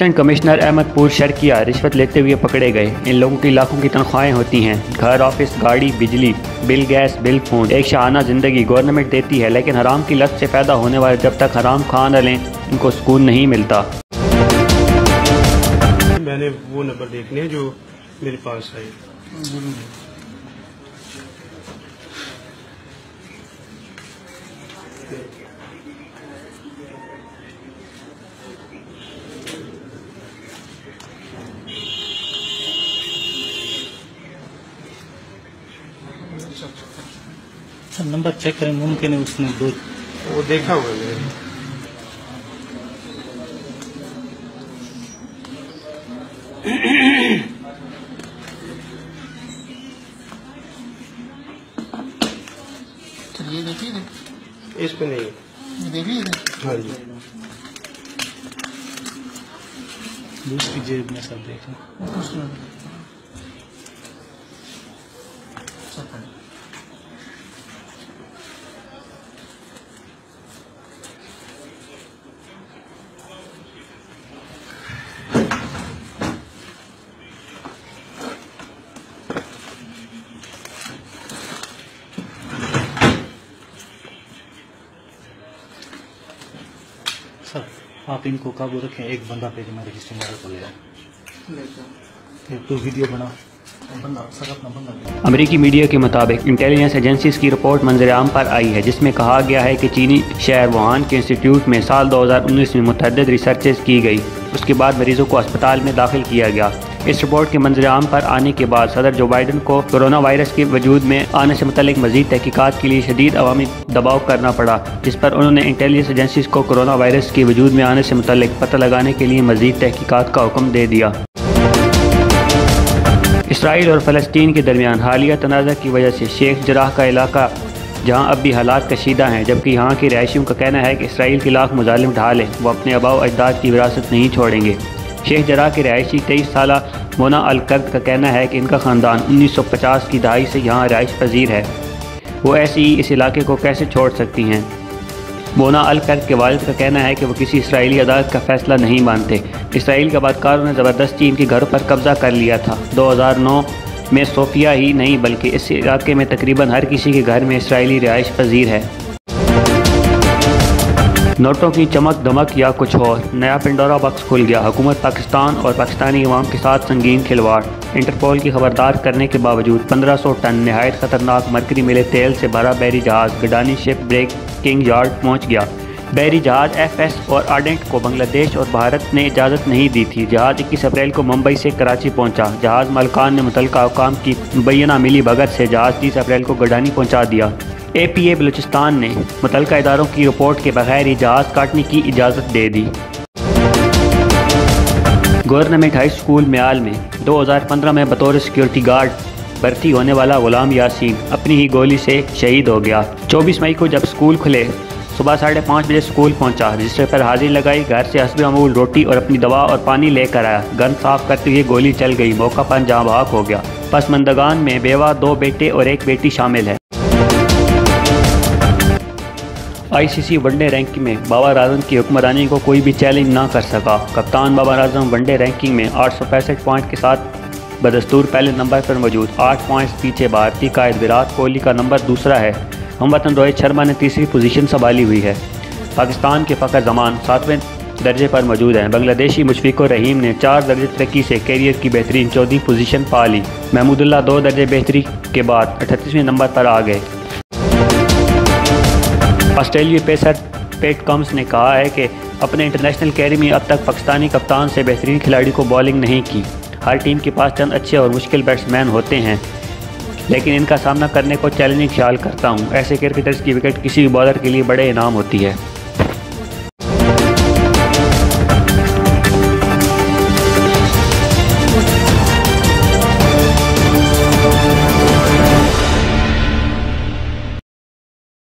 Assistant commissioner Ahmadpur Sharqia रिश्वत लेते हुए पकड़े गए। इन लोगों की लाखों की तनख्वाहें होती हैं, घर, ऑफिस, गाड़ी, बिजली बिल, गैस बिल, फोन, एक शाहाना ज़िंदगी गवर्नमेंट देती है, लेकिन हराम की लत से पैदा होने वाले जब तक हराम खा न लें इनको सुकून नहीं मिलता। मैंने वो नंबर देखने जो मेरे पास आए। नंबर चेक करें, मुमकिन है उसने वो देखा हुआ है। चलिए देखिए, इस पे नहीं देखिए। हाँ जी, दूसरी जेब में सब देखें। सर आप इनको काबू रखें, एक बंदा पे मैं रजिस्टर मार को ले तो वीडियो बना बंदा सर अपना बंदा। अमेरिकी मीडिया के मुताबिक इंटेलिजेंस एजेंसीज की रिपोर्ट मंजर-ए-आम पर आई है, जिसमें कहा गया है कि चीनी शहर वुहान के इंस्टीट्यूट में साल 2019 में मुतअद्दिद रिसर्चेस की गई। उसके बाद मरीजों को अस्पताल में दाखिल किया गया। इस रिपोर्ट के मंजर-ए-आम पर आने के बाद सदर जो बाइडन को कोरोना वायरस के वजूद में आने से मुतल्लिक मजीद तहकीकात के लिए शदीद अवामी दबाव करना पड़ा, जिस पर उन्होंने इंटेलिजेंस एजेंसीज को कोरोना वायरस के वजूद में आने से मुतल्लिक पता लगाने के लिए मजीद तहकीकात का हुक्म दे दिया। इसराइल और फ़लस्तीन के दरमियान हालिया तनाज़ा की वजह से शेख जराह का इलाका जहां अब भी हालात कशीदा हैं, जबकि यहाँ के रहायशियों का कहना है कि इसराइल के लाख मुजालिम ढाल हैं, वो अपने आबाओ अजदाद की विरासत नहीं छोड़ेंगे। शेख जराह के रहायशी 23 साला मोना अल कर्द का कहना है कि इनका ख़ानदान 1950 की दहाई से यहाँ रहायश पजीर है, वो ऐसी ही इस इलाके को कैसे छोड़ सकती हैं। मोना अल कर्द के वालिद का कहना है कि वो किसी इसराइली अदालत का फ़ैसला नहीं मानते। इसराइल के बदकारों ने ज़बरदस्ती इनके घरों पर कब्ज़ा कर लिया था। 2009 में सोफिया ही नहीं बल्कि इस इलाके में तकरीबन हर किसी के घर में इसराइली रिहाइश पजीर है। नोटों की चमक दमक या कुछ और, नया पिंडोरा बॉक्स खुल गया। हुकूमत पाकिस्तान और पाकिस्तानी अवाम के साथ संगीन खिलवाड़। इंटरपोल की खबरदार करने के बावजूद 1500 टन नहायत ख़तरनाक मरकरी मिले तेल से भरा बहरी जहाज़ गडानी शिप ब्रेकिंग यार्ड पहुँच गया। बहरी जहाज़ FS और आर्डेंट को बांग्लादेश और भारत ने इजाज़त नहीं दी थी। जहाज़ 21 अप्रैल को मुंबई से कराची पहुंचा। जहाज़ मालिकान ने मुतल्लिका हुकाम की मुबैना मिली भगत से जहाज़ 30 अप्रैल को गडानी पहुंचा दिया। APA बलूचिस्तान ने मुतल्लिका इदारों की रिपोर्ट के बगैर ही जहाज़ काटने की इजाज़त दे दी। गवर्नमेंट हाई स्कूल म्याल में 2015 में बतौर सिक्योरिटी गार्ड भर्ती होने वाला गुलाम यासीन अपनी ही गोली से शहीद हो गया। 24 मई को जब स्कूल खुले सुबह 5:30 बजे स्कूल पहुंचा, रजिस्टर पर हाजिरी लगाई, घर से हस्बे मामूल रोटी और अपनी दवा और पानी लेकर आया। गन साफ करते हुए गोली चल गई, मौका पर जहाँ भाग हो गया। पसमंदगान में बेवा, 2 बेटे और 1 बेटी शामिल है। ICC वनडे रैंकिंग में बाबर आजम की हुक्मरानी को कोई भी चैलेंज ना कर सका। कप्तान बाबर आजम वनडे रैंकिंग में 865 पॉइंट के साथ बदस्तूर पहले नंबर पर मौजूद। 8 पॉइंट्स पीछे भारतीय कायद विराट कोहली का नंबर दूसरा है। हमवतन रोहित शर्मा ने तीसरी पोजीशन संभाली हुई है। पाकिस्तान के फ़खर जमान 7वें दर्जे पर मौजूद हैं। बांग्लादेशी मुशफिकुर रहीम ने 4 दर्जे तरक्की से कैरियर की बेहतरीन 14वीं पोजीशन पा ली। महमूदुल्लाह 2 दर्जे बेहतरी के बाद 38वें नंबर पर आ गए। ऑस्ट्रेलियाई पेसर पैट कम्स ने कहा है कि अपने इंटरनेशनल कैरियर में अब तक पाकिस्तानी कप्तान से बेहतरीन खिलाड़ी को बॉलिंग नहीं की। हर टीम के पास चंद अच्छे और मुश्किल बैट्समैन होते हैं, लेकिन इनका सामना करने को चैलेंजिंग ख्याल करता हूँ। ऐसे क्रिकेटर्स की विकेट किसी भी बॉलर के लिए बड़े इनाम होती है।